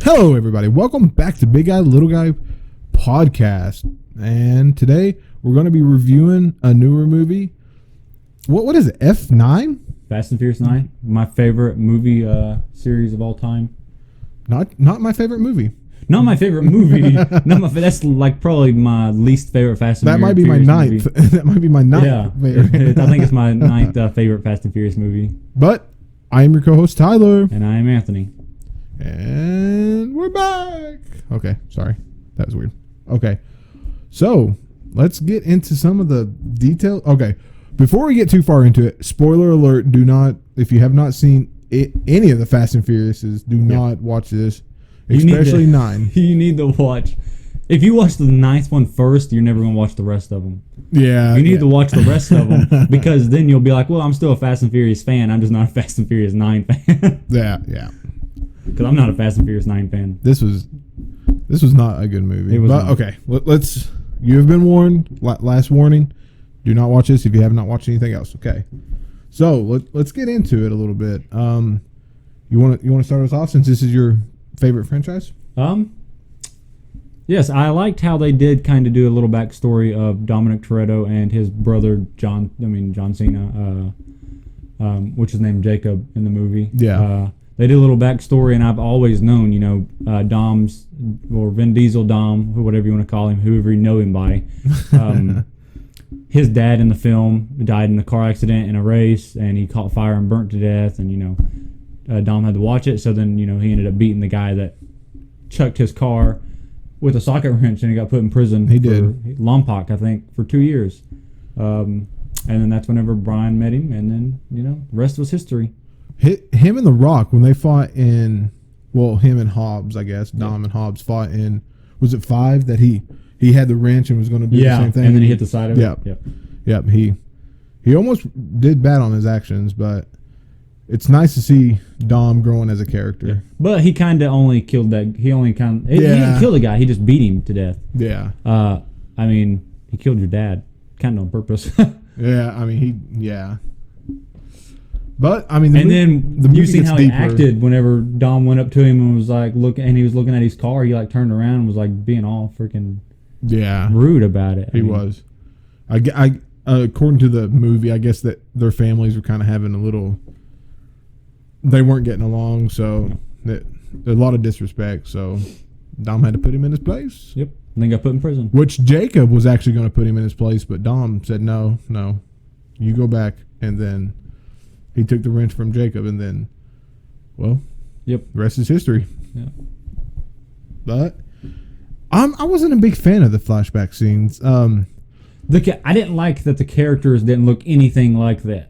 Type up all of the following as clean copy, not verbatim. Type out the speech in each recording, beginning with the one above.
Hello, everybody. Welcome back to Big Guy, Little Guy podcast. And today we're going to be reviewing a newer movie. What is it? F9? Fast and Furious 9, my favorite movie series of all time. Not my favorite movie. Not my favorite movie. That's like probably my least favorite Fast and That might be my Furious ninth. movie. That might be my ninth favorite. I think it's my ninth favorite Fast and Furious movie. But I am your co-host Tyler, And I am Anthony. and we're back. Okay, sorry, that was weird. Okay, so let's get into some of the details. Okay, before we get too far into it, spoiler alert: do not, if you have not seen any of the Fast and Furiouses, do not watch this. Especially 9. You need to watch. If you watch the 9th one first, you're never going to watch the rest of them. Yeah. You need to watch the rest of them because then you'll be like, well, I'm still a Fast and Furious fan. I'm just not a Fast and Furious 9 fan. Yeah. Because I'm not a Fast and Furious 9 fan. This was not a good movie. It was but not. Okay, let's. You have been warned. Last warning: do not watch this if you have not watched anything else. Okay. So let's get into it a little bit. You want to start us off since this is your favorite franchise? Yes, I liked how they did kind of do a little backstory of Dominic Toretto and his brother John Cena, which is named Jacob in the movie. Yeah. They did a little backstory, and I've always known, Dom's, or Vin Diesel Dom, or whatever you want to call him, whoever you know him by. His dad in the film died in a car accident in a race, and he caught fire and burnt to death, and, Dom had to watch it, so then, he ended up beating the guy that chucked his car with a socket wrench, and he got put in prison. He for did. Lompoc, I think, for 2 years. And then that's whenever Brian met him, and then, the rest was history. Him and The Rock, when they fought in, him and Hobbs, I guess, Dom and Hobbs fought in, was it 5 that he had the wrench and was going to do the same thing? And then he hit the side of it. Yep. He almost did bad on his actions, but it's nice to see Dom growing as a character. Yeah. But he kind of only killed that. He didn't kill the guy. He just beat him to death. Yeah. He killed your dad, kind of on purpose. Yeah. But and then you seen how he acted whenever Dom went up to him and was like he was looking at his car. He like turned around and was like being all freaking rude about it. He was. I according to the movie, I guess that their families were kind of having a little. They weren't getting along, so a lot of disrespect. So Dom had to put him in his place. Yep, and then got put in prison. Which Jacob was actually going to put him in his place, but Dom said no, you go back, and then he took the wrench from Jacob, and then, the rest is history. Yeah. But I wasn't a big fan of the flashback scenes. I didn't like that the characters didn't look anything like the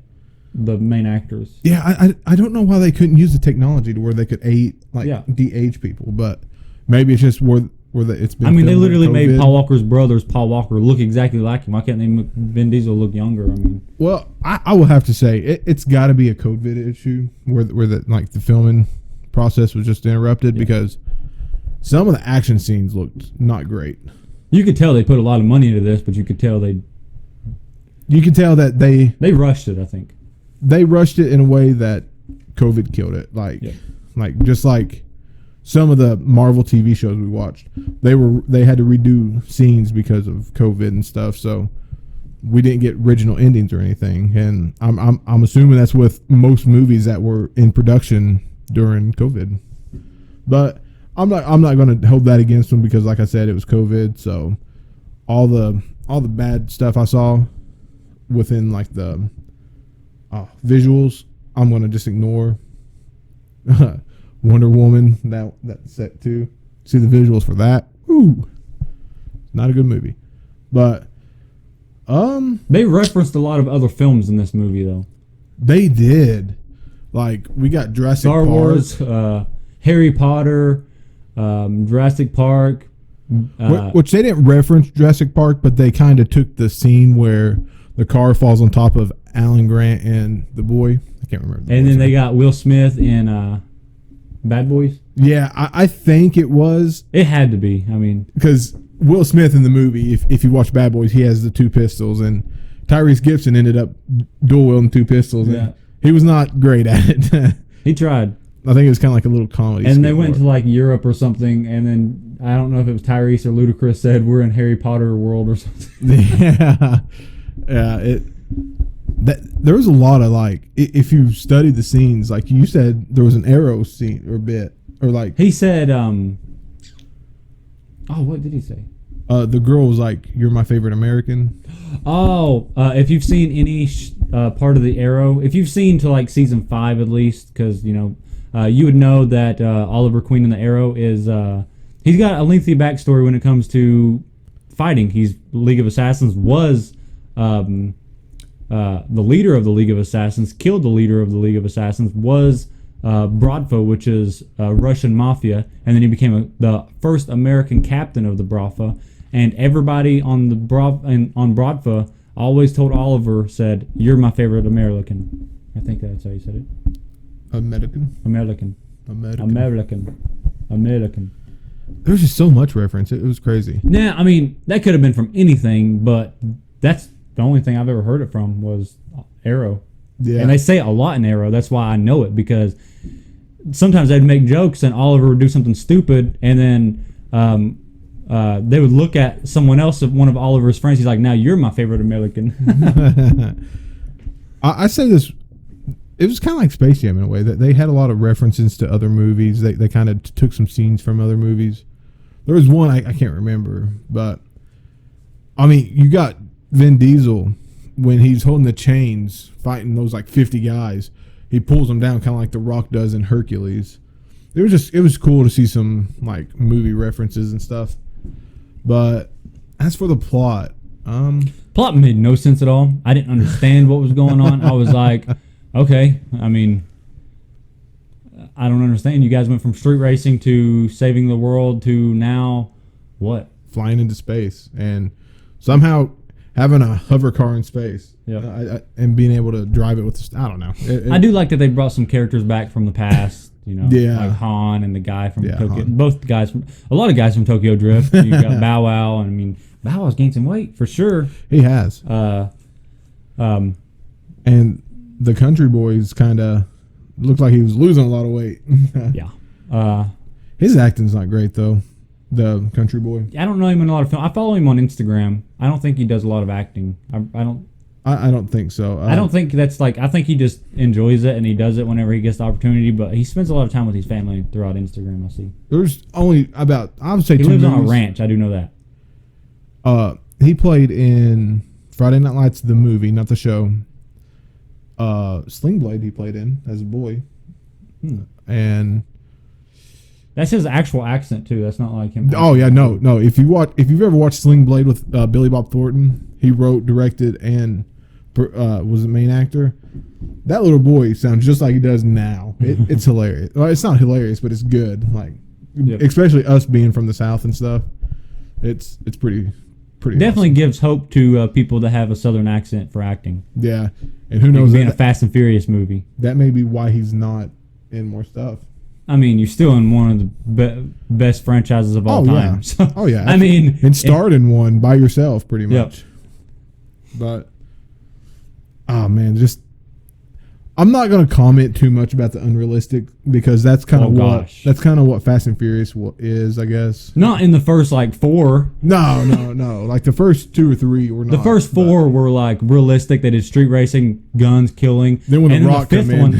main actors. Yeah, I don't know why they couldn't use the technology to where they could de-age people, but maybe it's just where it's been. They literally made Paul Walker's brothers, Paul Walker, look exactly like him. Why can't they make Vin Diesel look younger? Well, I will have to say it's got to be a COVID issue where the filming process was just interrupted because some of the action scenes looked not great. You could tell they put a lot of money into this, but you could tell that they rushed it. I think they rushed it in a way that COVID killed it. Just like some of the Marvel TV shows we watched, they had to redo scenes because of COVID and stuff. So we didn't get original endings or anything. And I'm assuming that's with most movies that were in production during COVID. But I'm not going to hold that against them because, like I said, it was COVID. So all the bad stuff I saw within the visuals, I'm going to just ignore. Wonder Woman, that set too. See the visuals for that. Ooh, not a good movie. But they referenced a lot of other films in this movie, though. They did. We got Jurassic Star Park. Wars, Harry Potter, Jurassic Park. Which they didn't reference Jurassic Park, but they kind of took the scene where the car falls on top of Alan Grant and the boy. I can't remember. And then they got Will Smith in Bad Boys. Yeah, I think it was. It had to be. Because Will Smith in the movie, if you watch Bad Boys, he has the 2 pistols, and Tyrese Gibson ended up dual wielding 2 pistols. Yeah. And he was not great at it. He tried. I think it was kind of like a little comedy. And they went to like Europe or something, and then I don't know if it was Tyrese or Ludacris said we're in Harry Potter world or something. Yeah, yeah. There was a lot of like, if you studied the scenes, like you said, there was an arrow scene or bit, or like he said, what did he say? The girl was like, "You're my favorite American." Oh, if you've seen any part of the Arrow, if you've seen to like season 5 at least, because you would know that Oliver Queen in the Arrow is he's got a lengthy backstory when it comes to fighting. He's League of Assassins was the leader of the League of Assassins, killed the leader of the League of Assassins, was Brodfa, which is Russian mafia, and then he became the first American captain of the Brodfa. And everybody on the on Brodfa always told Oliver, said, "You're my favorite American." I think that's how you said it. American. There's just so much reference. It was crazy. Yeah, I mean, that could have been from anything, but that's the only thing I've ever heard it from was Arrow. Yeah. And they say it a lot in Arrow. That's why I know it, because sometimes they'd make jokes and Oliver would do something stupid, and then they would look at someone else, one of Oliver's friends. He's like, "Now you're my favorite American." I say this. It was kind of like Space Jam in a way, that they had a lot of references to other movies. They kind of took some scenes from other movies. There was one I can't remember, but I mean, you got Vin Diesel when he's holding the chains, fighting those like 50 guys. He pulls them down, kind of like The Rock does in Hercules. It was cool to see some like movie references and stuff. But as for the plot, plot made no sense at all. I didn't understand what was going on. I was like, okay, I mean, I don't understand. You guys went from street racing to saving the world to now what? Flying into space and somehow having a hover car in space. Yeah. And being able to drive it with, I don't know. I do like that they brought some characters back from the past. Yeah. Like Han and the guy from Tokyo. Han. Both guys a lot of guys from Tokyo Drift. You got Bow Wow, and I mean, Bow Wow's gained some weight for sure. He has. And the country boys kind of looked like he was losing a lot of weight. Yeah. His acting's not great though. The country boy. I don't know him in a lot of film. I follow him on Instagram. I don't think he does a lot of acting. I don't think so. I don't think that's like. I think he just enjoys it and he does it whenever he gets the opportunity. But he spends a lot of time with his family throughout Instagram. I see. There's only about, I would say, he lives on a ranch. I do know that. He played in Friday Night Lights, the movie, not the show. Sling Blade he played in as a boy, and that's his actual accent too. That's not like him. Oh yeah, no. If you've ever watched Sling Blade with Billy Bob Thornton, he wrote, directed, and was the main actor. That little boy sounds just like he does now. It's hilarious. Well, it's not hilarious, but it's good. Like, especially us being from the South and stuff. It's pretty. Definitely awesome. gives hope to people that have a Southern accent for acting. Yeah, and who knows? Being a Fast and Furious movie. That may be why he's not in more stuff. I mean, you're still in one of the best franchises of all time. So, oh yeah. I mean, and starred in one by yourself, pretty much. Yep. But, oh man, I'm not going to comment too much about the unrealistic, because that's kind of what Fast and Furious is, I guess. Not in the first like 4. No. Like the first 2 or 3 were not. The first 4 were like realistic. They did street racing, guns, killing. Then when The Rock came in,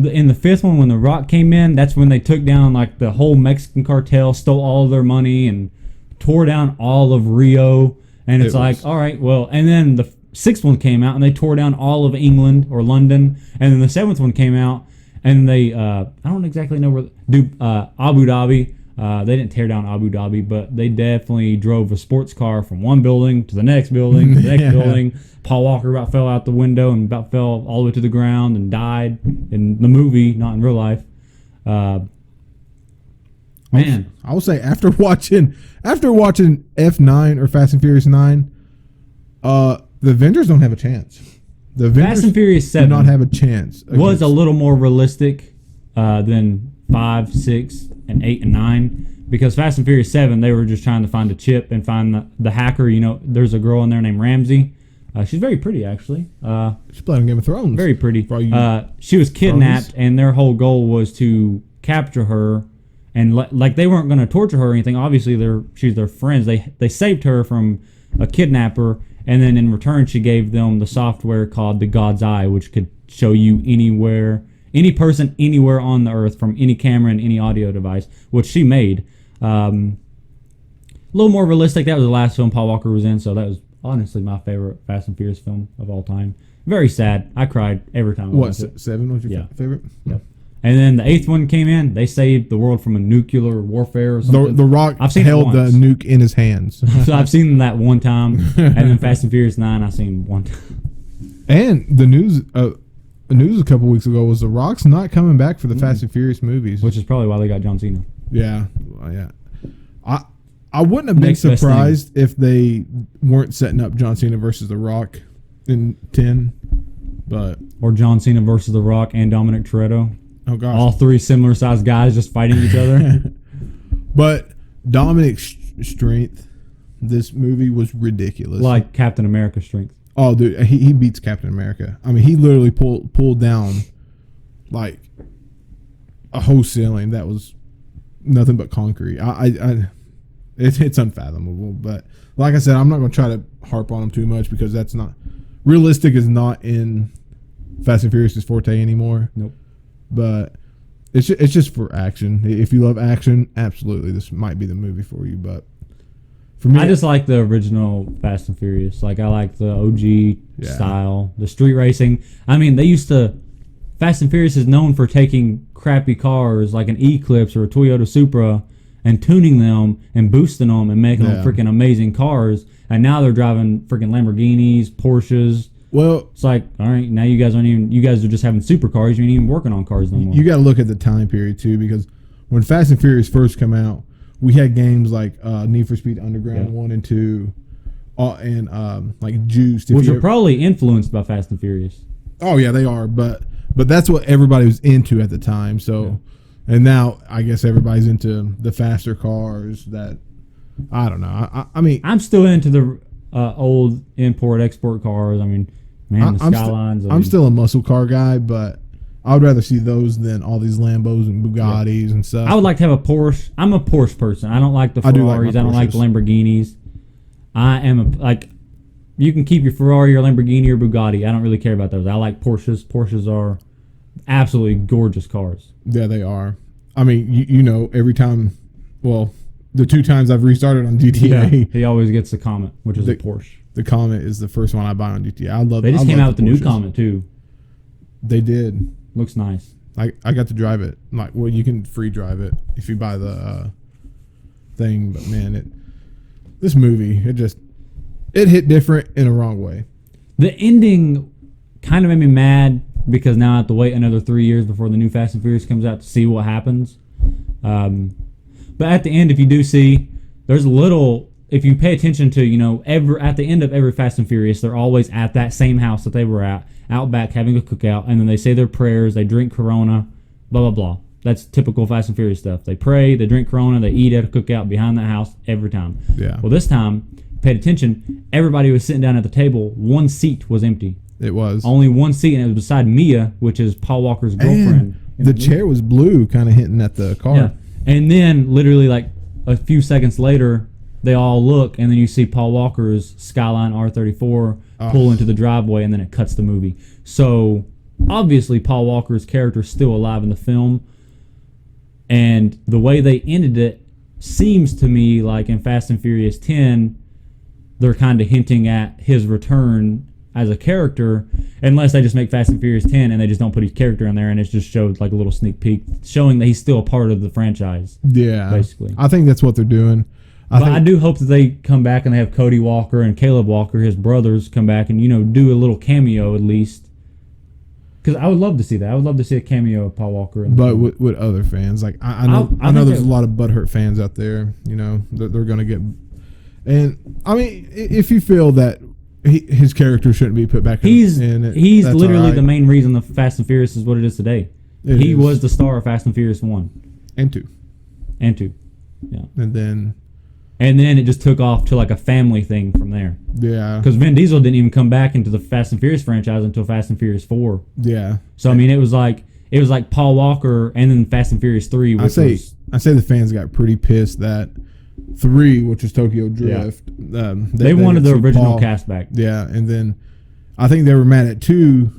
in the fifth one, when The Rock came in, that's when they took down like the whole Mexican cartel, stole all of their money, and tore down all of Rio. And it's like, all right, well, and then the 6th one came out and they tore down all of England or London, and then the 7th one came out and they I don't exactly know where Abu Dhabi. They didn't tear down Abu Dhabi, but they definitely drove a sports car from one building to the next building to the next building. Paul Walker about fell out the window and about fell all the way to the ground and died in the movie, not in real life. Man, I will say after watching F9 or Fast and Furious 9, the Avengers don't have a chance. The Avengers Fast and Furious 7 do not have a chance. Was a little more realistic than 5, 6, and 8 and 9, because Fast and Furious 7 they were just trying to find a chip and find the hacker. There's a girl in there named Ramsey. She's very pretty, actually. She played on Game of Thrones. Very pretty. For all you She was kidnapped, cronies. and their whole goal was to capture her. And like they weren't going to torture her or anything. Obviously, she's their friends. They saved her from a kidnapper, and then in return, she gave them the software called the God's Eye, which could show you anywhere, any person anywhere on the earth from any camera and any audio device, which she made. A little more realistic. That was the last film Paul Walker was in, so that was honestly my favorite Fast and Furious film of all time. Very sad. I cried every time I watched it. 7 was your Yeah. favorite? Yep. And then the 8th one came in. They saved the world from a nuclear warfare or something. The Rock I've seen it held the once. nuke in his hands. So I've seen that one time, and then Fast and Furious 9 I've seen one time. And the news a couple weeks ago was The Rock's not coming back for the Fast and Furious movies. Which is probably why they got John Cena. Yeah. I wouldn't have been Next best surprised if they weren't setting up John Cena versus The Rock in 10. But Or John Cena versus The Rock and Dominic Toretto. oh gosh. All three similar sized guys just fighting each other. But Dominic's strength, this movie was ridiculous. Like Captain America's strength. Oh, dude, he beats Captain America. I mean, he literally pulled down like a whole ceiling that was nothing but concrete. It's unfathomable. But like I said, I'm not going to try to harp on him too much because that's not realistic. Is not in Fast and Furious' forte anymore. Nope. But it's just for action. If you love action, absolutely, this might be the movie for you. But for me, I just like the original Fast and Furious. Like I like the OG Yeah. style, the street racing. I mean, they used to. Fast and Furious is known for taking crappy cars like an Eclipse or a Toyota Supra and tuning them and boosting them and making them Yeah. freaking amazing cars. And now they're driving freaking Lamborghinis, Porsches. well, It's like, all right, now you guys are just having supercars. You ain't even working on cars no more. you got to look at the time period too, because when Fast and Furious first come out, we had games like Need for Speed Underground Yeah. 1 and 2, and like Juiced. Which are probably influenced by Fast and Furious. Oh yeah, they are, but that's what everybody was into at the time. So, and now I guess everybody's into the faster cars. That I don't know. I mean, I'm still into the old import-export cars. I mean, man, the Skylines. I'm still a muscle car guy, but I would rather see those than all these Lambos and Bugattis and stuff. I would like to have a Porsche. I'm a Porsche person. I don't like the I do Ferraris. like my I don't like the Porsches. Lamborghinis. I am like, you can keep your Ferrari or Lamborghini or Bugatti. I don't really care about those. I like Porsches. Porsches are absolutely gorgeous cars. Yeah, they are. I mean, you know, every time, well, the 2 times I've restarted on GTA, He always gets the Comet, which is a Porsche. the Comet is the first one I buy on GTA. I love. They just I came love out with the new Porsches. Comet too. They did. Looks nice. I got to drive it. Like, well, you can free drive it if you buy the thing. But man, this movie, it hit different in a wrong way. The ending kind of made me mad because now I have to wait another 3 years before the new Fast and Furious comes out to see what happens. But at the end, if you do see, there's a little. If you pay attention to, at the end of every Fast and Furious, they're always at that same house that they were at, out back having a cookout, and then they say their prayers, they drink Corona, blah, blah, blah. That's typical Fast and Furious stuff. They pray, they drink Corona, they eat at a cookout behind that house every time. Yeah. Well, this time, paid attention, everybody was sitting down at the table, one seat was empty. It was. Only one seat, and it was beside Mia, which is Paul Walker's girlfriend. And the chair was blue, kind of hinting at the car. Yeah. And then, literally, like a few seconds later, they all look, and then you see Paul Walker's Skyline R34 pull into the driveway, and then it cuts the movie. So, obviously, Paul Walker's character is still alive in the film. And the way they ended it seems to me like in Fast and Furious 10, they're kind of hinting at his return as a character, unless they just make Fast and Furious 10 and they just don't put his character in there, and it just shows like a little sneak peek showing that he's still a part of the franchise. Yeah. Basically. I think that's what they're doing. I do hope that they come back and they have Cody Walker and Caleb Walker, his brothers, come back and, do a little cameo at least. Because I would love to see that. I would love to see a cameo of Paul Walker. But with other fans, like I know there's a lot of butthurt fans out there. They're going to get. And I mean, if you feel that his character shouldn't be put back he's in it, he's that's literally all right. the main reason the Fast and Furious is what it is today. He was the star of Fast and Furious 1 and 2. and 2. Yeah. And then And then it just took off to like a family thing from there. Yeah. Because Vin Diesel didn't even come back into the Fast and Furious franchise until Fast and Furious 4. Yeah. So I mean, it was like Paul Walker and then Fast and Furious 3. I say the fans got pretty pissed that 3, which is Tokyo Drift. They wanted the original cast back. Yeah, and then I think they were mad at 2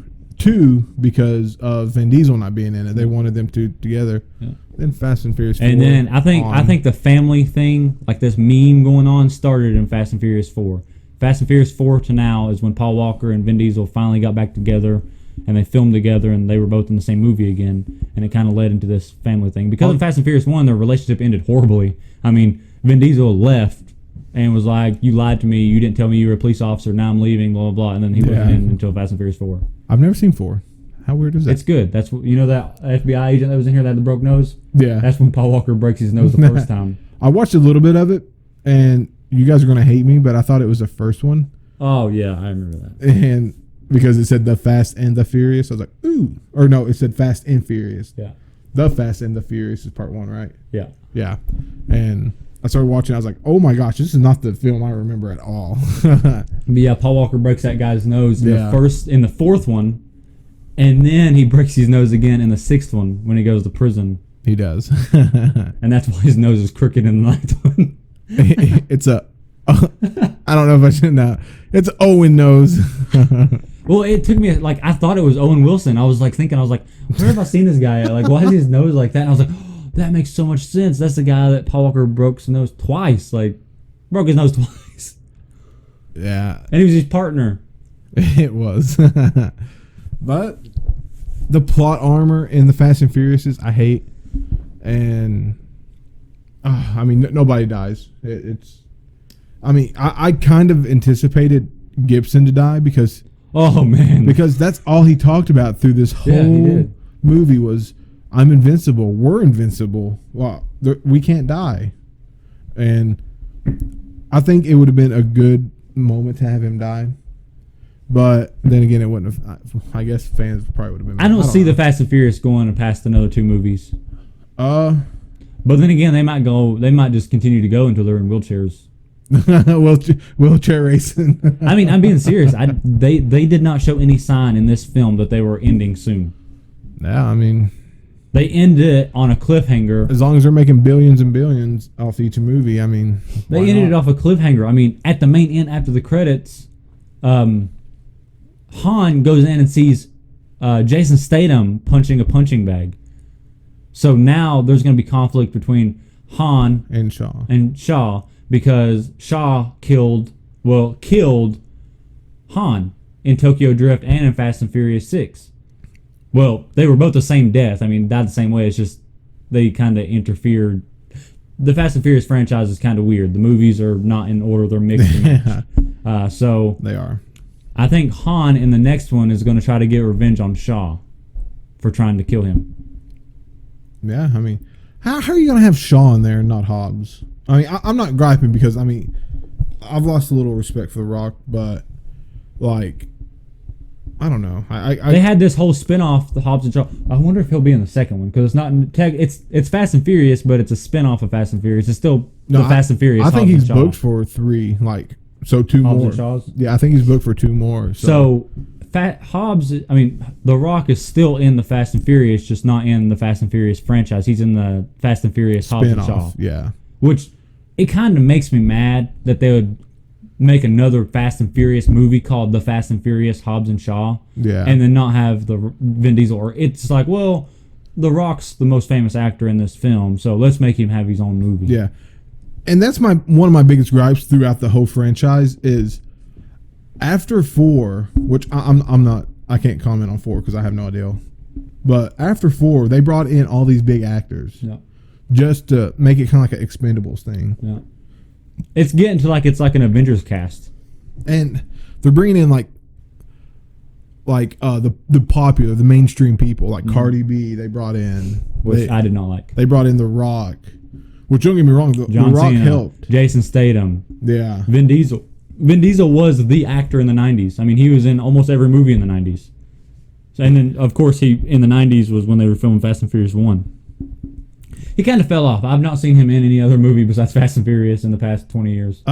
because of Vin Diesel not being in it. They wanted them two together. Yeah. Then Fast and Furious 4. And then I think the family thing, like this meme going on, started in Fast and Furious 4. Fast and Furious 4 to now is when Paul Walker and Vin Diesel finally got back together and they filmed together and they were both in the same movie again, and it kind of led into this family thing. Because of Fast and Furious 1, their relationship ended horribly. I mean, Vin Diesel left and was like, "You lied to me. You didn't tell me you were a police officer. Now I'm leaving." Blah blah blah. And then he wasn't in until Fast and Furious 4. I've never seen 4. How weird is that? It's good. That's that FBI agent that was in here that had the broke nose. Yeah, that's when Paul Walker breaks his nose the first time. I watched a little bit of it, and you guys are gonna hate me, but I thought it was the first one. Oh yeah, I remember that. And because it said the Fast and the Furious, I was like, ooh, or no, it said Fast and Furious. Yeah, the Fast and the Furious is part 1, right? Yeah, yeah, and I started watching. I was like, "Oh my gosh, this is not the film I remember at all." But yeah, Paul Walker breaks that guy's nose in the fourth one, and then he breaks his nose again in the 6th one when he goes to prison. He does, and that's why his nose is crooked in the 9th one. It's a, I don't know if I should know. It's Owen nose. Well, it took me I thought it was Owen Wilson. I was thinking, where have I seen this guy at? Why is his nose like that? And I was like, that makes so much sense. That's the guy that Paul Walker broke his nose twice. Broke his nose twice. Yeah. And he was his partner. It was. But the plot armor in the Fast and Furious I hate. And, I mean, nobody dies. I kind of anticipated Gibson to die because... Oh, man. Because that's all he talked about through this whole movie was... I'm invincible. We're invincible. Well, we can't die. And I think it would have been a good moment to have him die. But then again, it wouldn't have. I guess fans probably would have been. I don't see the Fast and Furious going past another 2 movies. But then again, they might go. They might just continue to go until they're in wheelchairs. Wheelchair racing. I mean, I'm being serious. They did not show any sign in this film that they were ending soon. Yeah, I mean. They ended it on a cliffhanger. As long as they're making billions and billions off each movie, I mean... They ended it off a cliffhanger. I mean, at the main end, after the credits, Han goes in and sees Jason Statham punching a punching bag. So now there's going to be conflict between Han and Shaw because Shaw killed Han in Tokyo Drift and in Fast and Furious 6. Well, they were both the same death. I mean, died the same way. It's just they kind of interfered. The Fast and Furious franchise is kind of weird. The movies are not in order. They're mixed and matched. So they are. I think Han in the next one is going to try to get revenge on Shaw for trying to kill him. Yeah, I mean, how are you going to have Shaw in there and not Hobbs? I mean, I'm not griping because, I mean, I've lost a little respect for The Rock, but, I don't know. They had this whole spin-off, the Hobbs and Shaw. I wonder if he'll be in the second one because it's not. It's Fast and Furious, but it's a spin-off of Fast and Furious. It's still Fast and Furious. I think he's booked for 3, 2 Hobbs more. And Shaws? Yeah, I think he's booked for 2 more. So Hobbs, I mean, The Rock is still in the Fast and Furious, just not in the Fast and Furious franchise. He's in the Fast and Furious Hobbs and Shaw. Yeah, which it kind of makes me mad that they would make another Fast and Furious movie called The Fast and Furious Hobbs and Shaw. Yeah. And then not have the Vin Diesel. Or it's like, well, The Rock's the most famous actor in this film, so let's make him have his own movie. Yeah. And that's one of my biggest gripes throughout the whole franchise is after 4, which I can't comment on 4 because I have no idea. But after 4, they brought in all these big actors. Yeah. Just to make it kind of like an Expendables thing. Yeah. It's getting to it's like an Avengers cast, and they're bringing in the popular, the mainstream people like Cardi B. They brought in, which I did not like. They brought in The Rock, which don't get me wrong, The Rock Cena, helped. Jason Statham, yeah, Vin Diesel. Vin Diesel was the actor in the '90s. I mean, he was in almost every movie in the '90s. So, and then of course he in the '90s was when they were filming Fast and Furious 1. He kind of fell off. I've not seen him in any other movie besides Fast and Furious in the past 20 years.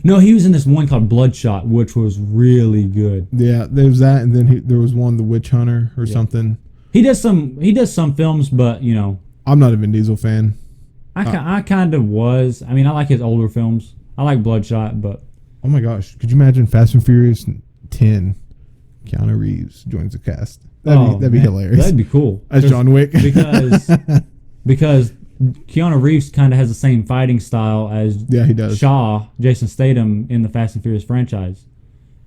No, he was in this one called Bloodshot, which was really good. Yeah, there was that, and then there was one, The Witch Hunter or something. He does some films, but you know, I'm not a Vin Diesel fan. I kind of was. I mean, I like his older films. I like Bloodshot, but oh my gosh, could you imagine Fast and Furious 10? Keanu Reeves joins the cast. That'd be hilarious. That'd be cool. As John Wick. because Keanu Reeves kind of has the same fighting style as he does. Jason Statham in the Fast and Furious franchise.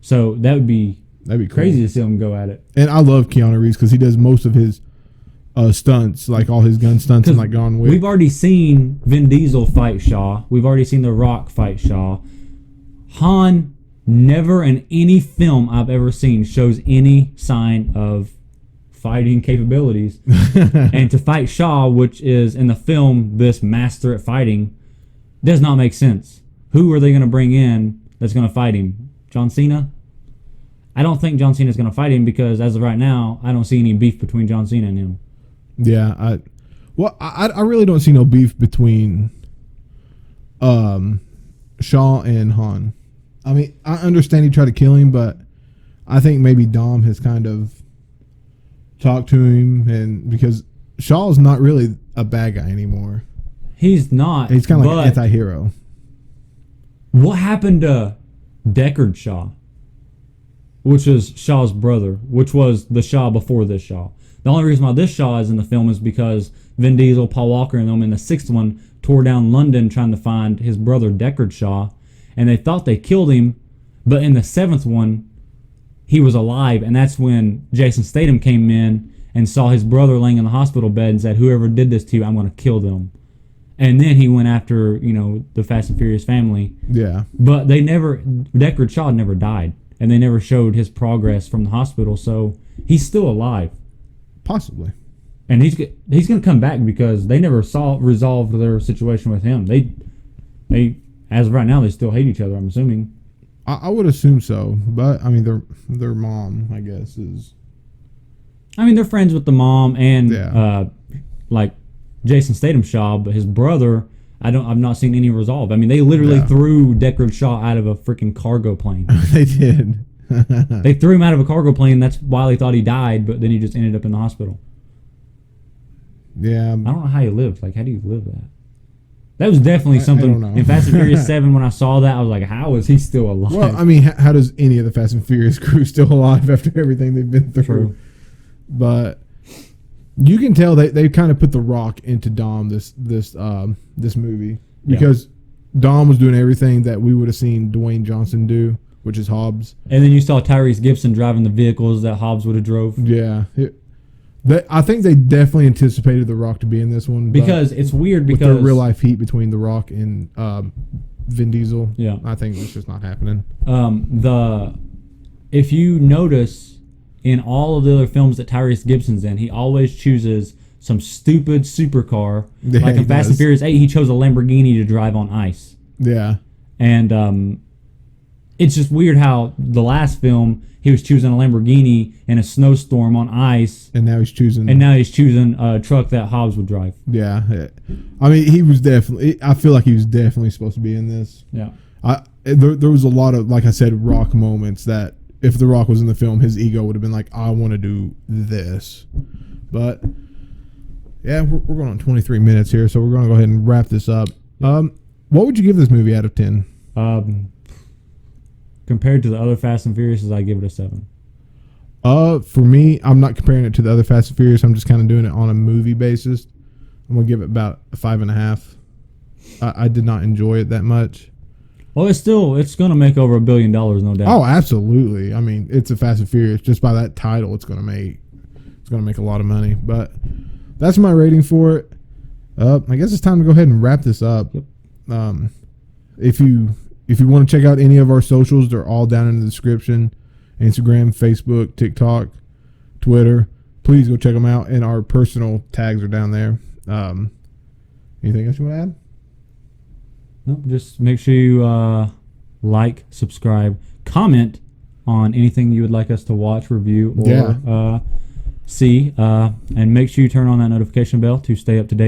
So that'd be cool. Crazy to see him go at it. And I love Keanu Reeves because he does most of his stunts, like all his gun stunts, and like John Wick. We've already seen Vin Diesel fight Shaw. We've already seen The Rock fight Shaw. Han never in any film I've ever seen shows any sign of fighting capabilities. And to fight Shaw, which is in the film this master at fighting, does not make sense. Who are they going to bring in that's going to fight him? John Cena? I don't think John Cena is going to fight him because as of right now, I don't see any beef between John Cena and him. Yeah, I really don't see no beef between Shaw and Han. I mean, I understand he tried to kill him, but I think maybe Dom has kind of talked to him, and because Shaw's not really a bad guy anymore. He's not. He's kind of like an anti-hero. What happened to Deckard Shaw, which is Shaw's brother, which was the Shaw before this Shaw? The only reason why this Shaw is in the film is because Vin Diesel, Paul Walker, and them in the sixth one tore down London trying to find his brother Deckard Shaw, and they thought they killed him, but in the seventh one, he was alive, and that's when Jason Statham came in and saw his brother laying in the hospital bed and said, "Whoever did this to you, I'm going to kill them." And then he went after, the Fast and Furious family. Yeah. But Deckard Shaw never died, and they never showed his progress from the hospital, so he's still alive. Possibly. And he's going to come back because they never resolved their situation with him. They as of right now, they still hate each other, I'm assuming. I would assume so, but I mean, their mom, I guess, is. I mean, they're friends with the mom and like Jason Statham Shaw, but his brother, I've not seen any resolve. I mean, they literally threw Deckard Shaw out of a freaking cargo plane. They did. They threw him out of a cargo plane. That's why they thought he died, but then he just ended up in the hospital. Yeah. I don't know how he lived. Like, how do you live that? That was definitely something. I don't know. In Fast and Furious 7, when I saw that, I was like, how is he still alive? Well, I mean, how does any of the Fast and Furious crew still alive after everything they've been through? True. But you can tell they kind of put The Rock into Dom this movie because Dom was doing everything that we would have seen Dwayne Johnson do, which is Hobbs. And then you saw Tyrese Gibson driving the vehicles that Hobbs would have drove. Yeah. I think they definitely anticipated The Rock to be in this one. Because it's weird because... With the real life heat between The Rock and Vin Diesel. Yeah. I think it's just not happening. If you notice, in all of the other films that Tyrese Gibson's in, he always chooses some stupid supercar. Yeah, like in Fast and Furious 8, he chose a Lamborghini to drive on ice. Yeah. And it's just weird how the last film... He was choosing a Lamborghini in a snowstorm on ice. And now he's choosing a truck that Hobbs would drive. Yeah. I mean, he was definitely... I feel like he was definitely supposed to be in this. Yeah. There was a lot of, like I said, Rock moments that if The Rock was in the film, his ego would have been like, I want to do this. But, yeah, we're going on 23 minutes here, so we're going to go ahead and wrap this up. What would you give this movie out of 10? Compared to the other Fast and Furious, I give it a 7. For me, I'm not comparing it to the other Fast and Furious. I'm just kind of doing it on a movie basis. I'm gonna give it about a 5.5. I did not enjoy it that much. Well, it's gonna make over $1 billion, no doubt. Oh, absolutely. I mean, it's a Fast and Furious. Just by that title, it's gonna make a lot of money. But that's my rating for it. I guess it's time to go ahead and wrap this up. Yep. If you want to check out any of our socials, they're all down in the description. Instagram, Facebook, TikTok, Twitter. Please go check them out. And our personal tags are down there. Anything else you want to add? No, just make sure you like, subscribe, comment on anything you would like us to watch, review, or see. And make sure you turn on that notification bell to stay up to date